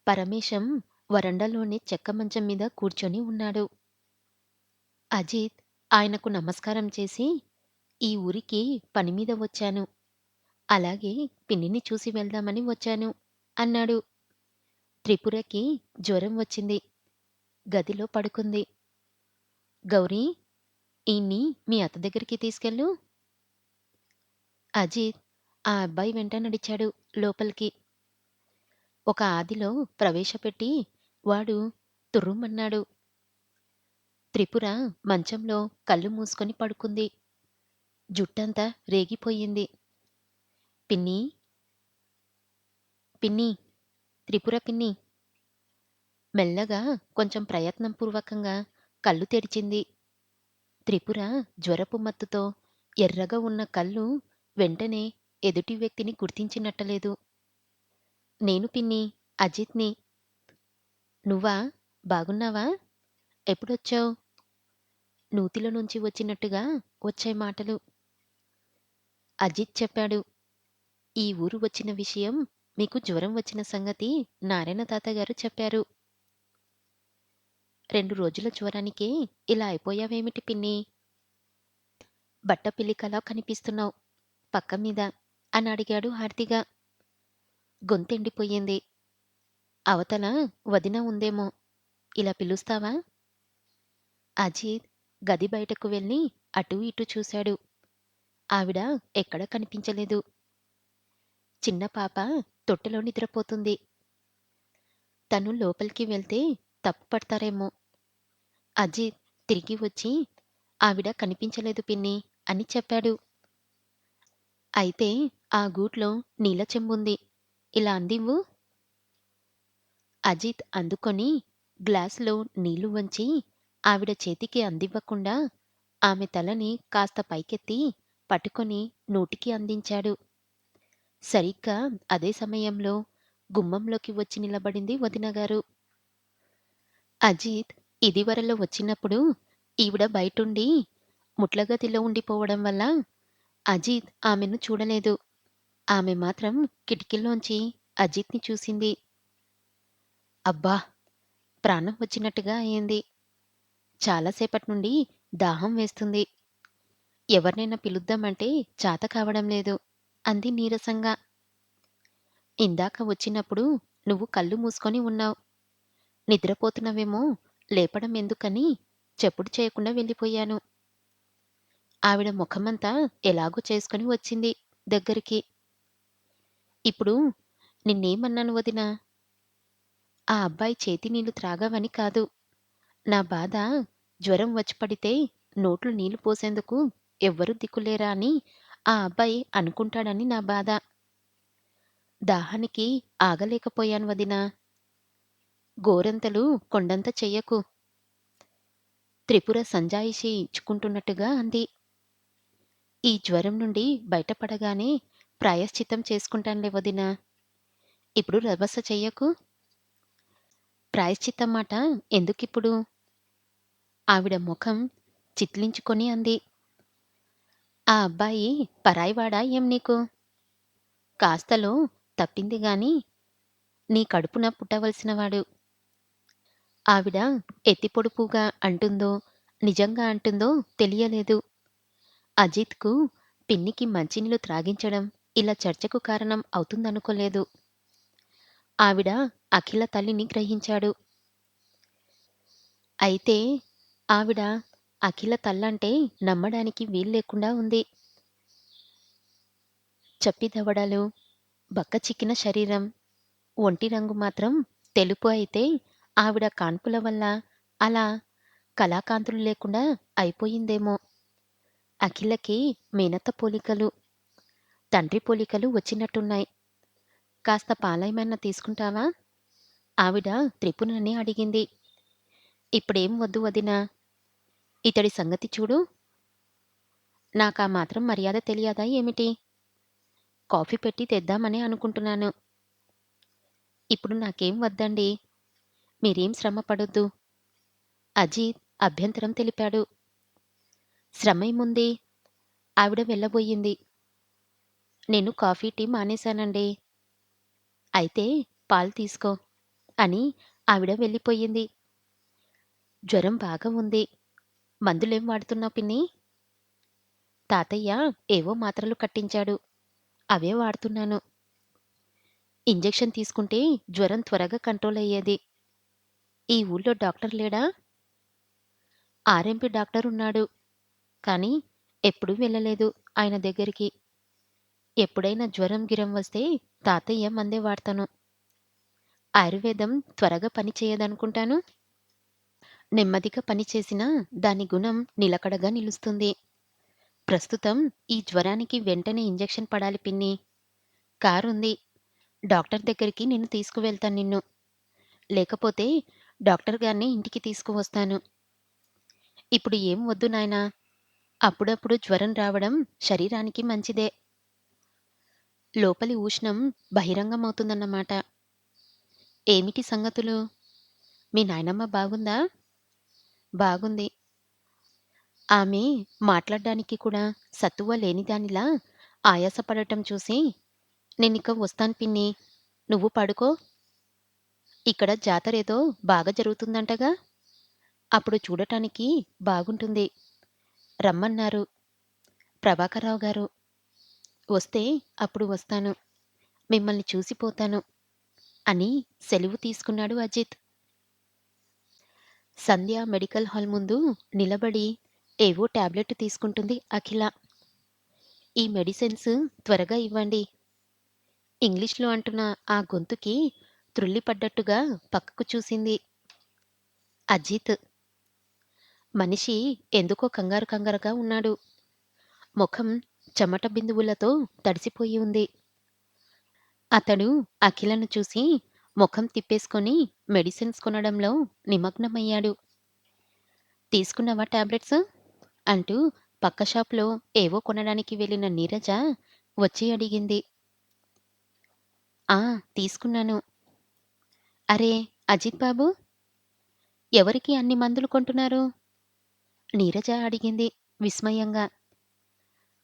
పరమేశం వరండాలోని చెక్క మంచం మీద కూర్చొని ఉన్నాడు. అజిత్ ఆయనకు నమస్కారం చేసి, "ఈ ఊరికి పనిమీద వచ్చాను. అలాగే పిన్నిని చూసి వెళ్దామని వచ్చాను" అన్నాడు. త్రిపురకి జ్వరం వచ్చింది. గదిలో పడుకుంది. "గౌరీ, ఈణ్ణి మీ అత్త దగ్గరికి తీసుకెళ్ళు." అజిత్ ఆ అబ్బాయి వెంట నడిచాడు లోపలికి. ఒక ఆదిలో ప్రవేశపెట్టి వాడు తుర్రుమన్నాడు. త్రిపుర మంచంలో కళ్ళు మూసుకొని పడుకుంది. జుట్టంతా రేగిపోయింది. "పిన్నీ, పిన్నీ, త్రిపుర పిన్నీ." మెల్లగా కొంచెం ప్రయత్నం పూర్వకంగా కళ్ళు తెరిచింది. త్రిపుర జ్వరపు మత్తుతో ఎర్రగా ఉన్న కళ్ళు వెంటనే ఎదుటి వ్యక్తిని గుర్తించినట్టలేదు. "నేను పిన్నీ, అజిత్‌ని." "నువ్వా? బాగున్నావా? ఎప్పుడొచ్చావు?" నూతిలో నుంచి వచ్చినట్టుగా వచ్చాయి మాటలు. అజిత్ చెప్పాడు. "ఈ ఊరు వచ్చిన విషయం, మీకు జ్వరం వచ్చిన సంగతి నారాయణ తాతగారు చెప్పారు." "2 రోజుల జ్వరానికే ఇలా అయిపోయావేమిటి పిన్నీ? బట్టపిలికలా కనిపిస్తున్నావు పక్క మీద" అని అడిగాడు హార్దిగా. గొంతెండిపోయింది. "అవతల వదిన ఉందేమో, ఇలా పిలుస్తావా?" అజిత్ గది బయటకు వెళ్ళి అటూ ఇటూ చూశాడు. ఆవిడ ఎక్కడా కనిపించలేదు. చిన్న పాప తొట్టెలో నిద్రపోతుంది. తను లోపలికి వెళ్తే తప్పు పడతారేమో. అజిత్ తిరిగి వచ్చి, "ఆవిడ కనిపించలేదు పిన్నీ" అని చెప్పాడు. "అయితే ఆ గూట్లో నీళ్ళ చెంబుంది. ఇలా అందివ్వు." అజిత్ అందుకొని గ్లాసులో నీళ్లు వంచి ఆవిడ చేతికి అందివ్వకుండా ఆమె తలని కాస్త పైకెత్తి పట్టుకొని నోటికి అందించాడు. సరిగ్గా అదే సమయంలో గుమ్మంలోకి వచ్చి నిలబడింది వదినగారు. అజిత్ ఇదివరలో వచ్చినప్పుడు ఈవిడ బయటుండి ముట్లగదిలో ఉండిపోవడం వల్ల అజిత్ ఆమెను చూడలేదు. ఆమె మాత్రం కిటికీలోంచి అజిత్‌ని చూసింది. అబ్బా! ప్రాణం వచ్చినట్టుగా అయింది. చాలా సేపటి నుండి దాహం వేస్తుంది. ఎవరినైనా పిలుద్దామంటే చాత కావడం లేదు అంది నీరసంగా. ఇందాక వచ్చినప్పుడు నువ్వు కళ్ళు మూసుకొని ఉన్నావు. నిద్రపోతున్నావేమో లేపడం ఎందుకని చప్పుడు చేయకుండా వెళ్ళిపోయాను. ఆవిడ ముఖమంతా ఎలాగో చేసుకొని వచ్చింది దగ్గరికి. ఇప్పుడు నిన్నేమన్నాను వదినా? ఆ అబ్బాయి చేతి నీళ్లు త్రాగావని కాదు. నా బాధ, జ్వరం వచ్చి పడితే నోట్లో నీళ్లు పోసేందుకు ఎవ్వరూ దిక్కులేరా అని ఆ అబ్బాయి అనుకుంటాడని నా బాధ. దాహానికి ఆగలేకపోయాను వదినా. గోరంతలు కొండంత చెయ్యకు. త్రిపుర సంజాయిషీ ఇచ్చుకుంటున్నట్టుగా అంది. ఈ జ్వరం నుండి బయటపడగానే ప్రాయశ్చిత్తం చేసుకుంటానులే వదినా. ఇప్పుడు రభస చెయ్యకు. ప్రాయశ్చిత్తం మాట ఎందుకిప్పుడు? ఆవిడ ముఖం చిట్లించుకొని అంది. ఆ అబ్బాయి పరాయివాడా ఏం నీకు? కాస్తలో తప్పింది గాని నీ కడుపున పుట్టవలసినవాడు. ఆవిడ ఎత్తిపొడుపుగా అంటుందో, నిజంగా అంటుందో తెలియలేదు. అజిత్‌కు పిన్నికి మంచినీళ్లు త్రాగించడం ఇలా చర్చకు కారణం అవుతుందనుకోలేదు. ఆవిడ అఖిల తల్లిని గ్రహించాడు. అయితే ఆవిడ అఖిల తల్లంటే నమ్మడానికి వీల్లేకుండా ఉంది. చప్పిదవడలు, బక్కచిక్కిన శరీరం, ఒంటి రంగు మాత్రం తెలుపు అయితే ఆవిడ కాన్పుల వల్ల అలా కళాకాంతులు లేకుండా అయిపోయిందేమో. అఖిలకి మేనత్త పోలికలు, తండ్రి పోలికలు వచ్చినట్టున్నాయి. కాస్త పాలేమైనా తీసుకుంటావా? ఆవిడ త్రిపురని అడిగింది. ఇప్పుడేం వద్దు వదినా. ఇతడి సంగతి చూడు. నాకా మాత్రం మర్యాద తెలియదా ఏమిటి? కాఫీ పెట్టి తెద్దామనే అనుకుంటున్నాను. ఇప్పుడు నాకేం వద్దండి. మీరేం శ్రమ పడొద్దు. అజిత్ అభ్యంతరం తెలిపాడు. శ్రమేముంది? ఆవిడ వెళ్ళబోయింది. నేను కాఫీ, టీ మానేశానండి. అయితే పాలు తీసుకో. అని ఆవిడ వెళ్ళిపోయింది. జ్వరం బాగా ఉంది. మందులేం వాడుతున్నావు పిన్నీ? తాతయ్య ఏవో మాత్రలు కట్టించాడు. అవే వాడుతున్నాను. ఇంజెక్షన్ తీసుకుంటే జ్వరం త్వరగా కంట్రోల్ అయ్యేది. ఈ ఊళ్ళో డాక్టర్ లేడా? ఆర్ఎంపీ డాక్టరున్నాడు. కానీ ఎప్పుడూ వెళ్ళలేదు ఆయన దగ్గరికి. ఎప్పుడైనా జ్వరం గిరం వస్తే తాతయ్య మందే వాడతాను. ఆయుర్వేదం త్వరగా పని చేయదనుకుంటాను. నెమ్మదిగా పని చేసినా దాని గుణం నిలకడగా నిలుస్తుంది. ప్రస్తుతం ఈ జ్వరానికి వెంటనే ఇంజెక్షన్ పడాలి పిన్నీ. కారుంది. డాక్టర్ దగ్గరికి నేను తీసుకువెళ్తాను నిన్ను. లేకపోతే డాక్టర్ గారిని ఇంటికి తీసుకువస్తాను. ఇప్పుడు ఏం వద్దు నాయనా. అప్పుడప్పుడు జ్వరం రావడం శరీరానికి మంచిదే. లోపలి ఉష్ణం బహిరంగమవుతుందన్నమాట. ఏమిటి సంగతులు? మీ నాయనమ్మ బాగుందా? బాగుంది. ఆమె మాట్లాడ్డానికి కూడా సత్తువ లేనిదానిలా ఆయాసపడటం చూసి, నేనిక వస్తాను పిన్నీ. నువ్వు పడుకో. ఇక్కడ జాతరేదో బాగా జరుగుతుందంటగా? అప్పుడు చూడటానికి బాగుంటుంది. రమ్మన్నారు ప్రభాకరరావు గారు. వస్తే అప్పుడు వస్తాను. మిమ్మల్ని చూసిపోతాను అని సెలవు తీసుకున్నాడు అజిత్. సంధ్య మెడికల్ హాల్ ముందు నిలబడి ఏవో టాబ్లెట్ తీసుకుంటుంది అఖిల. ఈ మెడిసిన్స్ త్వరగా ఇవ్వండి. ఇంగ్లీష్‌లో అంటున్న ఆ గొంతుకి త్రుళ్ళిపడ్డట్టుగా పక్కకు చూసింది. అజిత్. మనిషి ఎందుకో కంగారు కంగారుగా ఉన్నాడు. ముఖం చెమట బిందువులతో తడిసిపోయి ఉంది. అతడు అఖిలను చూసి ముఖం తిప్పేసుకొని మెడిసిన్స్ కొనడంలో నిమగ్నమయ్యాడు. తీసుకున్నావా టాబ్లెట్స్? అంటూ పక్క షాప్‌లో ఏవో కొనడానికి వెళ్ళిన నీరజ వచ్చి అడిగింది. ఆ! తీసుకున్నాను. అరే! అజిత్ బాబూ! ఎవరికి అన్ని మందులు కొంటున్నారు? నీరజ అడిగింది విస్మయంగా.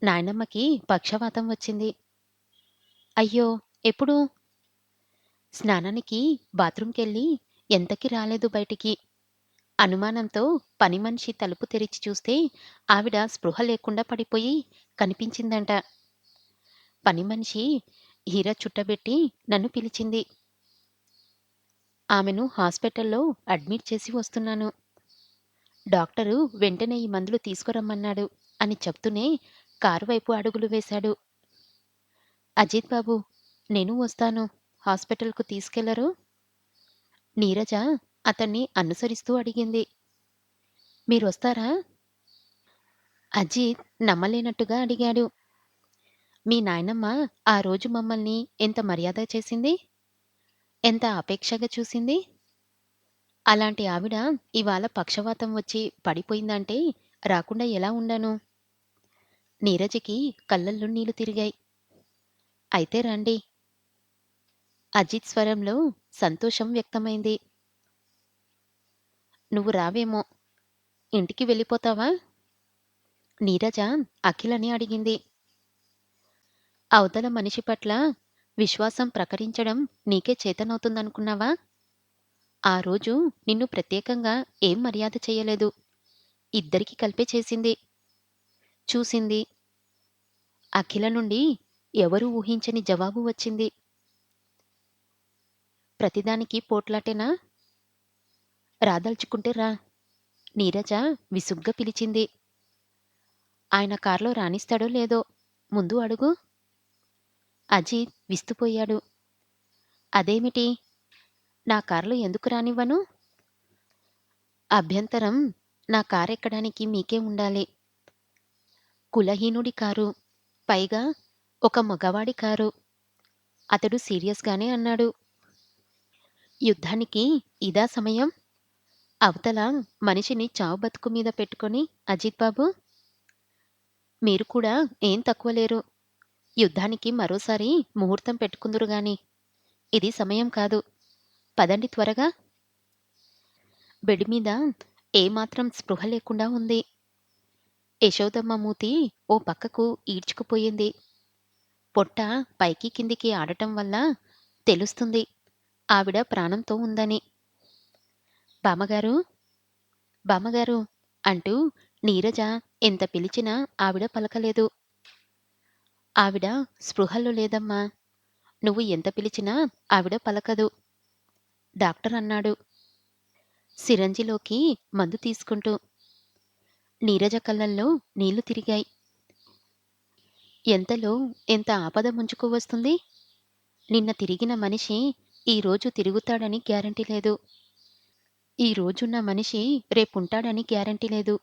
నాయనమ్మకి పక్షవాతం వచ్చింది. అయ్యో! ఎప్పుడు? స్నానానికి బాత్రూంకెళ్ళి ఎంతకీ రాలేదు బయటికి. అనుమానంతో పనిమనిషి తలుపు తెరిచి చూస్తే ఆవిడ స్పృహ లేకుండా పడిపోయి కనిపించిందంట. పనిమనిషి హీర చుట్టబెట్టి నన్ను పిలిచింది. ఆమెను హాస్పిటల్లో అడ్మిట్ చేసి వస్తున్నాను. డాక్టరు వెంటనే ఈ మందులు తీసుకురమ్మన్నాడు అని చెప్తూనే కారు వైపు అడుగులు వేశాడు. అజిత్ బాబూ! నేనూ వస్తాను. హాస్పిటల్‌కు తీసుకెళ్లరు? నీరజ అతన్ని అనుసరిస్తూ అడిగింది. మీరొస్తారా? అజిత్ నమ్మలేనట్టుగా అడిగాడు. మీ నాయనమ్మ ఆ రోజు మమ్మల్ని ఎంత మర్యాద చేసింది? ఎంత అపేక్షగా చూసింది? అలాంటి ఆవిడ ఇవాళ పక్షవాతం వచ్చి పడిపోయిందంటే రాకుండా ఎలా ఉండను? నీరజకి కళ్ళల్లో నీళ్లు తిరిగాయి. అయితే రండి. అజిత్ స్వరంలో సంతోషం వ్యక్తమైంది. నువ్వు రావేమో. ఇంటికి వెళ్ళిపోతావా? నీరజ అఖిలని అడిగింది. అవతల మనిషి పట్ల విశ్వాసం ప్రకటించడం నీకే చేతనవుతుందనుకున్నావా? ఆ రోజు నిన్ను ప్రత్యేకంగా ఏం మర్యాద చెయ్యలేదు. ఇద్దరికీ కలిపే చేసింది. చూసింది. అఖిల నుండి ఎవరూ ఊహించని జవాబు వచ్చింది. ప్రతిదానికి పోట్లాటేనా? రాదలుచుకుంటే రా. నీరజ విసుగ్గా పిలిచింది. ఆయన కార్‌లో రానిస్తాడో లేదో ముందు అడుగు. అజిత్ విస్తుపోయాడు. అదేమిటి? నా కార్‌లో ఎందుకు రానివ్వను? అభ్యంతరం నా కారెక్కడానికి మీకే ఉండాలి. కులహీనుడి కారు. పైగా ఒక మగవాడి కారు. అతడు సీరియస్‌గానే అన్నాడు. యుద్ధానికి ఇదా సమయం? అవతల మనిషిని చావు బతుకు మీద పెట్టుకొని అజిత్ బాబూ! మీరు కూడా ఏం తక్కువ లేరు. యుద్ధానికి మరోసారి ముహూర్తం పెట్టుకుందురు గాని. ఇది సమయం కాదు. పదండి త్వరగా. బెడ్ మీద ఏమాత్రం స్పృహ లేకుండా ఉంది. యశోదమ్మ మూతి ఓ పక్కకు ఈడ్చుకుపోయింది. పొట్ట పైకి కిందికి ఆడటం వల్ల తెలుస్తుంది. ఆవిడ ప్రాణంతో ఉందని. బామ్మగారు, బామ్మగారు అంటూ నీరజ ఎంత పిలిచినా ఆవిడ పలకలేదు. ఆవిడ స్పృహలో లేదమ్మా! నువ్వు ఎంత పిలిచినా ఆవిడ పలకదు డాక్టరన్నాడు. సిరంజిలోకి మందు తీసుకుంటూ. నీరజ కళ్ళల్లో నీళ్లు తిరిగాయి. ఎంతలో ఎంత ఆపద ముంచుకు వస్తుంది? నిన్న తిరిగిన మనిషి ఈరోజు తిరుగుతాడని గ్యారంటీ లేదు. ఈ రోజున్న మనిషి రేపుంటాడని గ్యారంటీ లేదు.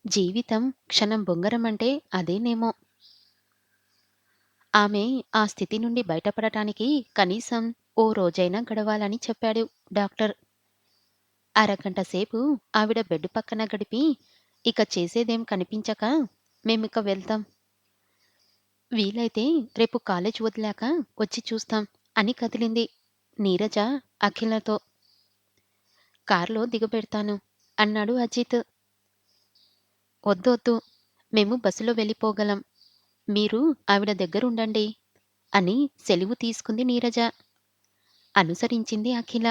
జీవితం క్షణం బొంగరమంటే అదేనేమో! ఆమె ఆ స్థితి నుండి బయటపడటానికి కనీసం ఓ రోజైనా గడవాలని చెప్పాడు డాక్టర్. అరగంట సేపు ఆవిడ బెడ్ పక్కన గడిపి, ఇక చేసేదేం కనిపించక, మేమిక వెళ్తాం. వీలైతే రేపు కాలేజ్ వదిలాక వచ్చి చూస్తాం అని కదిలింది నీరజ అఖిలతో. కార్‌లో దిగబెడతాను అన్నాడు అజిత్. వద్దొద్దు. మేము బస్సులో వెళ్ళిపోగలం. మీరు ఆవిడ దగ్గరుండండి అని సెలవు తీసుకుంది నీరజ. అనుసరించింది అఖిల.